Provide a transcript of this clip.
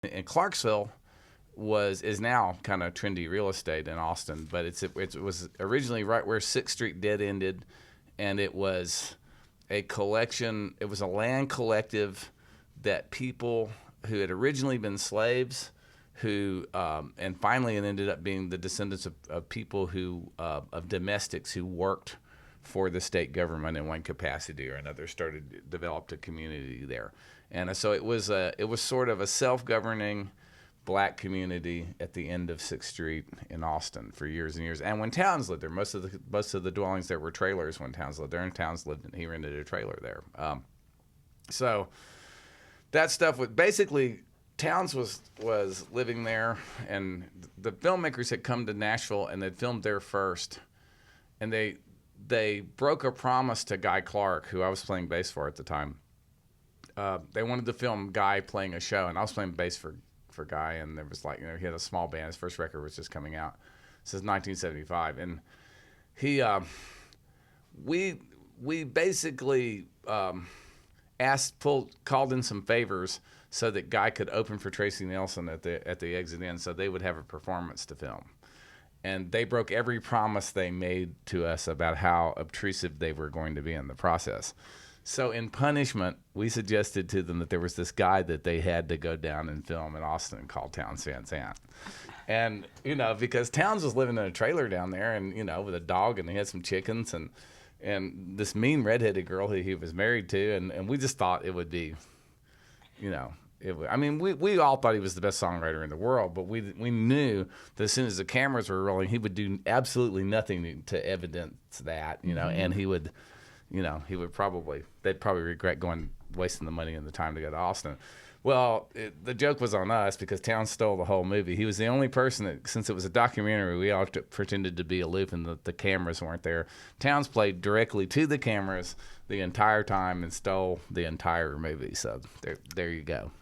And Clarksville is now kind of trendy real estate in Austin, but it was originally right where Sixth Street dead ended, and it was a collection. It was a land collective that people who had originally been slaves, who and finally it ended up being the descendants of people who of domestics who worked for the state government in one capacity or another, developed a community there. And so it was sort of a self-governing black community at the end of Sixth Street in Austin for years and years. And when Towns lived there, most of the dwellings there were trailers. When Towns lived there, and Towns he rented a trailer there. So that stuff was basically Towns was living there, and the filmmakers had come to Nashville and they'd filmed there first, and they broke a promise to Guy Clark, who I was playing bass for at the time. They wanted to film Guy playing a show, and I was playing bass for Guy, and there was he had a small band. His first record was just coming out. This is 1975, and he we basically called in some favors so that Guy could open for Tracy Nelson at the exit in, so they would have a performance to film. And they broke every promise they made to us about how obtrusive they were going to be in the process. So in punishment, we suggested to them that there was this guy that they had to go down and film in Austin called Townes Van Zandt. And, because Townes was living in a trailer down there and, with a dog, and he had some chickens and this mean redheaded girl who he was married to. And we just thought it would be, we all thought he was the best songwriter in the world, but we knew that as soon as the cameras were rolling, he would do absolutely nothing to evidence that, and he would, they'd probably regret wasting the money and the time to go to Austin. Well, the joke was on us because Townes stole the whole movie. He was the only person that, since it was a documentary, we all pretended to be aloof and the cameras weren't there. Townes played directly to the cameras the entire time and stole the entire movie. So there you go.